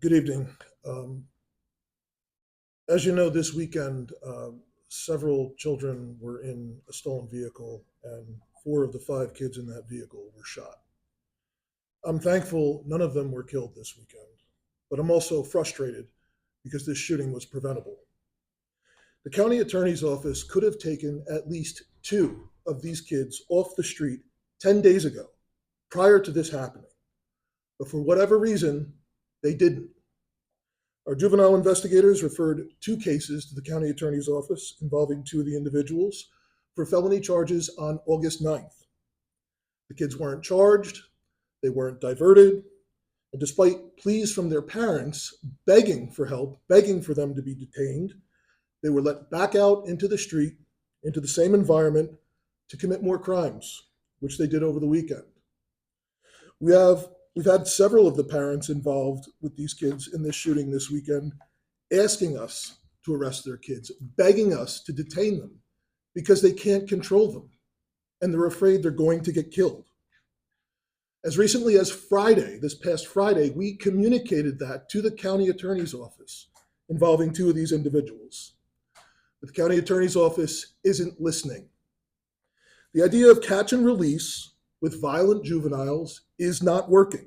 Good evening. As you know, this weekend, several children were in a stolen vehicle, and four of the five kids in that vehicle were shot. I'm thankful none of them were killed this weekend, but I'm also frustrated because this shooting was preventable. The county attorney's office could have taken at least two of these kids off the street 10 days ago, prior to this happening. But for whatever reason, they didn't. Our juvenile investigators referred two cases to the county attorney's office involving two of the individuals for felony charges on August 9th. The kids weren't charged, they weren't diverted, and despite pleas from their parents begging for help, begging for them to be detained, they were let back out into the street, into the same environment, to commit more crimes, which they did over the weekend. We've had several of the parents involved with these kids in this shooting this weekend asking us to arrest their kids, begging us to detain them because they can't control them and they're afraid they're going to get killed. As recently as Friday, this past Friday, we communicated that to the county attorney's office involving two of these individuals. But the county attorney's office isn't listening. The idea of catch and release with violent juveniles is not working.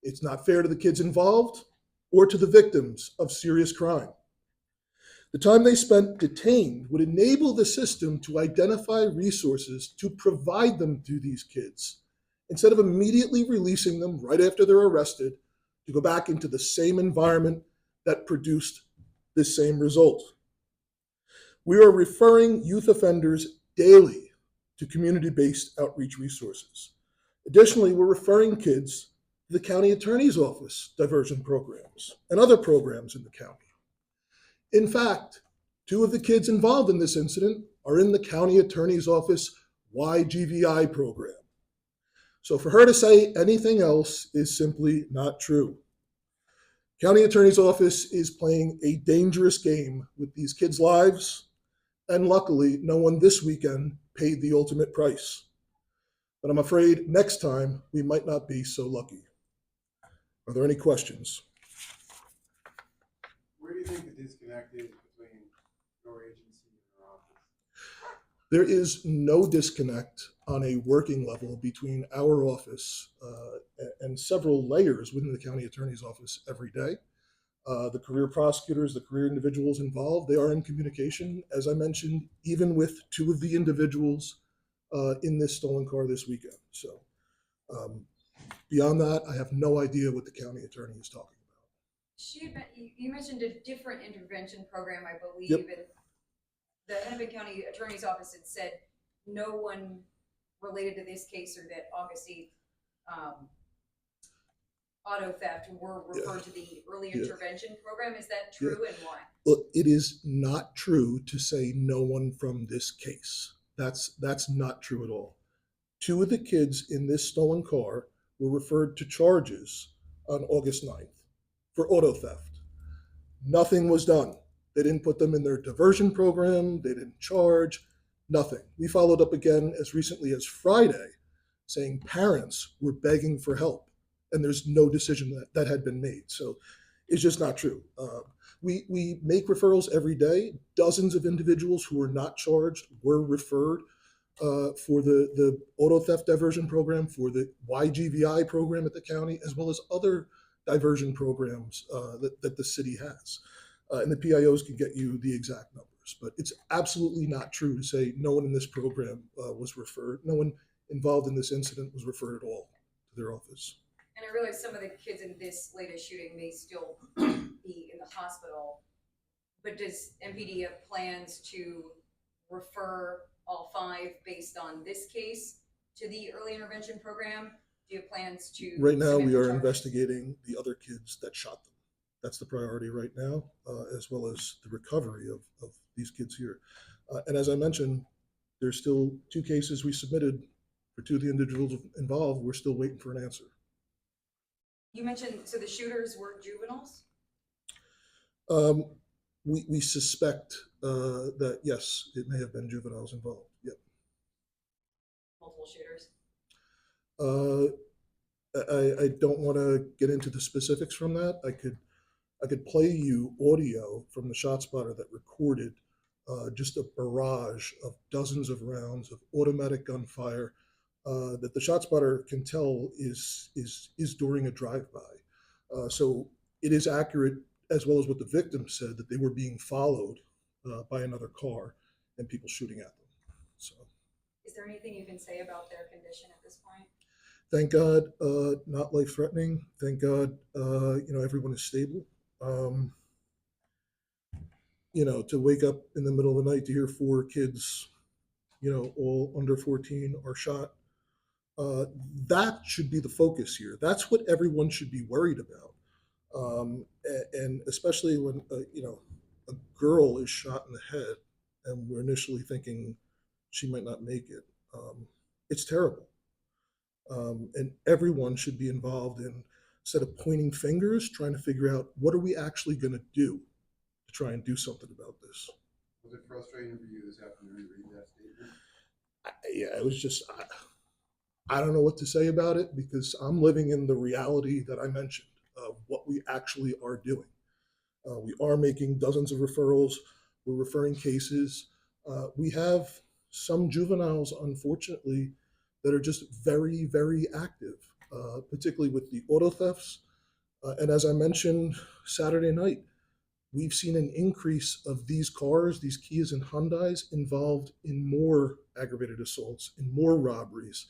It's not fair to the kids involved or to the victims of serious crime. The time they spent detained would enable the system to identify resources to provide them to these kids instead of immediately releasing them right after they're arrested to go back into the same environment that produced this same result. We are referring youth offenders daily to community-based outreach resources. Additionally, we're referring kids to the county attorney's office diversion programs and other programs in the county. In fact, two of the kids involved in this incident are in the county attorney's office YGVI program. So for her to say anything else is simply not true. County attorney's office is playing a dangerous game with these kids' lives, and luckily, no one this weekend paid the ultimate price. But I'm afraid next time we might not be so lucky. Are there any questions? Where do you think the disconnect is between your agency and your office? There is no disconnect on a working level between our office and several layers within the county attorney's office every day. The career prosecutors, the career individuals involved, they are in communication, as I mentioned, even with two of the individuals in this stolen car this weekend. So beyond that, I have no idea what the county attorney is talking about. You mentioned a different intervention program, I believe, Yep. and the Hennepin County Attorney's Office had said no one related to this case or that August 8th auto theft were referred to the early intervention program. Is that true, and why? Well, it is not true to say no one from this case. That's not true at all. Two of the kids in this stolen car were referred to charges on August 9th for auto theft. Nothing was done. They didn't put them in their diversion program. They didn't charge, nothing. We followed up again as recently as Friday saying parents were begging for help and there's no decision that had been made. So it's just not true. We make referrals every day. Dozens of individuals who were not charged were referred for the auto theft diversion program, for the YGVI program at the county, as well as other diversion programs that the city has. And the PIOs can get you the exact numbers. But it's absolutely not true to say no one in this program was referred. No one involved in this incident was referred at all to their office. And I realize some of the kids in this latest shooting may still be in the hospital, but does MPD have plans to refer all five based on this case to the early intervention program? Do you have plans to? Right now, submit we the are charges? investigating the other kids that shot them. That's the priority right now, as well as the recovery of these kids here. And as I mentioned, there's still two cases we submitted for two of the individuals involved. We're still waiting for an answer. You mentioned, so the shooters were juveniles? We suspect that, yes, it may have been juveniles involved. Yep. Multiple shooters? I don't want to get into the specifics from that. I could play you audio from the shot spotter that recorded just a barrage of dozens of rounds of automatic gunfire that the shot spotter can tell is during a drive-by. So it is accurate, as well as what the victim said, that they were being followed by another car and people shooting at them. So Is there anything you can say about their condition at this point? thank God, not life-threatening. Thank God, everyone is stable. Um, to wake up in the middle of the night to hear 4 kids, all under 14 are shot. Uh, that should be the focus here. That's what everyone should be worried about. And especially when, a girl is shot in the head and we're initially thinking she might not make it. It's terrible. And everyone should be involved in, instead of pointing fingers, trying to figure out what are we actually going to do to try and do something about this. Was it frustrating for you this afternoon to read that statement? Yeah, it was just, I don't know what to say about it because I'm living in the reality that I mentioned of what we actually are doing. We are making dozens of referrals. We're referring cases. We have some juveniles, unfortunately, that are just very, very active, particularly with the auto thefts. And as I mentioned Saturday night, we've seen an increase of these cars, these Kias and Hyundais, involved in more aggravated assaults, in more robberies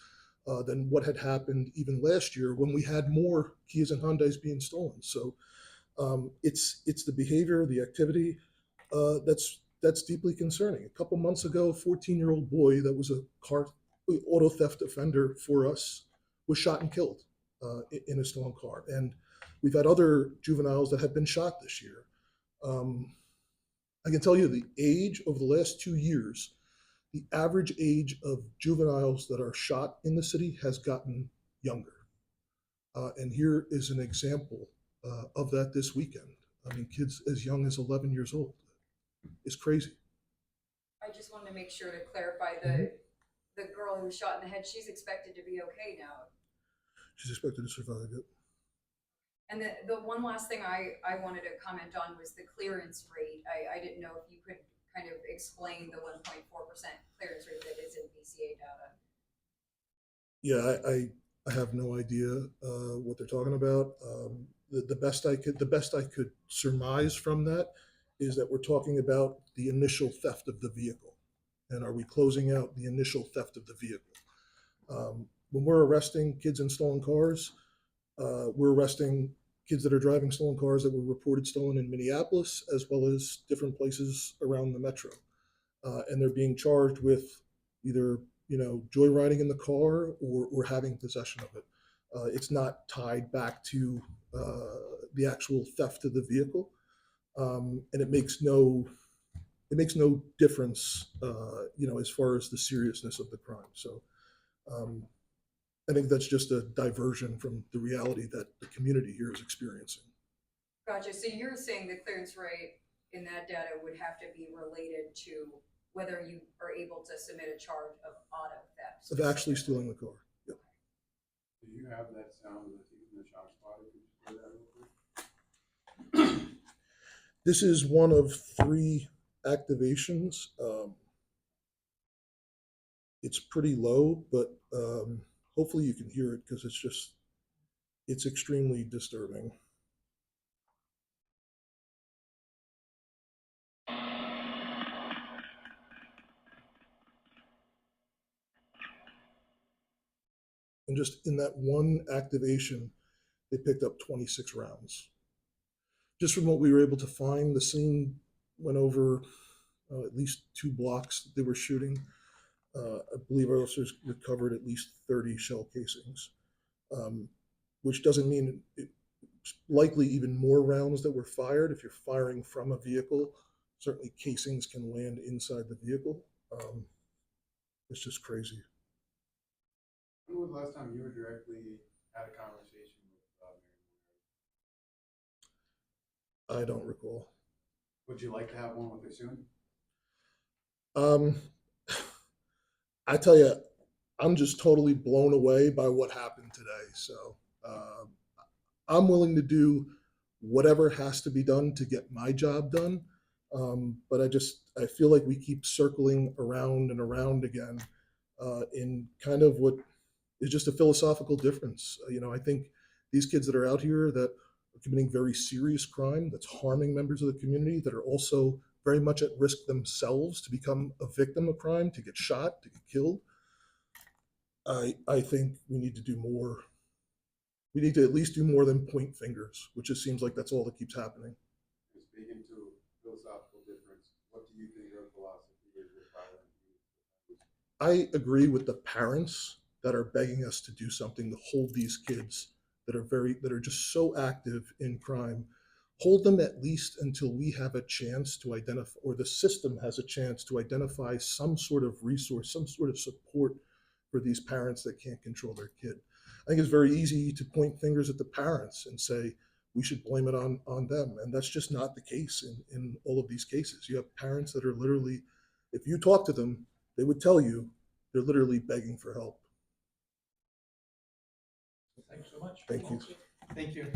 than what had happened even last year when we had more Kias and Hyundais being stolen. So it's the behavior, the activity that's deeply concerning. A couple months ago, a 14-year-old boy that was a car auto theft offender for us was shot and killed in a stolen car. And we've had other juveniles that have been shot this year. I can tell you the age over the last 2 years, the average age of juveniles that are shot in the city has gotten younger. And here is an example of that this weekend. I mean, kids as young as 11 years old. It's crazy. I just wanted to make sure to clarify Mhm. the girl who was shot in the head, she's expected to be okay now. She's expected to survive it. And the one last thing I wanted to comment on was the clearance rate. I didn't know if you could kind of explain the 1.4% clearance rate that is in VCA data. Yeah, I have no idea what they're talking about. The best I could surmise from that is that we're talking about the initial theft of the vehicle, and are we closing out the initial theft of the vehicle? When we're arresting kids in stolen cars, we're arresting kids that are driving stolen cars that were reported stolen in Minneapolis, as well as different places around the metro, and they're being charged with either joyriding in the car or having possession of it. It's not tied back to the actual theft of the vehicle, and it makes no difference, as far as the seriousness of the crime. So um, I think that's just a diversion from the reality that the community here is experiencing. Gotcha. So you're saying the clearance rate in that data would have to be related to whether you are able to submit a charge of auto theft. Of actually stealing the car. Yep. Do you have that sound of the shot spotter? Could you play that real quick? This is one of 3 activations. It's pretty low, but hopefully you can hear it because it's extremely disturbing. And just in that one activation, they picked up 26 rounds. Just from what we were able to find, the scene went over at least 2 blocks that they were shooting. I believe our officers recovered at least 30 shell casings, which doesn't mean it's likely even more rounds that were fired. If you're firing from a vehicle, certainly casings can land inside the vehicle. It's just crazy. When was the last time you were directly had a conversation with I don't recall. Would you like to have one with her soon? Um, I tell you, I'm just totally blown away by what happened today. So I'm willing to do whatever has to be done to get my job done. But I feel like we keep circling around and around again in kind of what is just a philosophical difference. I think these kids that are out here that are committing very serious crime, that's harming members of the community, that are also very much at risk themselves to become a victim of crime, to get shot, to get killed. I think we need to do more. We need to at least do more than point fingers, which just seems like that's all that keeps happening. And speaking to philosophical difference, what do you think your philosophy is with violent youth? I agree with the parents that are begging us to do something to hold these kids that are just so active in crime. Hold them at least until we have a chance to identify, or the system has a chance to identify some sort of resource, some sort of support for these parents that can't control their kid. I think it's very easy to point fingers at the parents and say we should blame it on them. And that's just not the case in all of these cases. You have parents that are literally, if you talk to them, they would tell you they're literally begging for help. Thanks so much. Thank you. Thank you.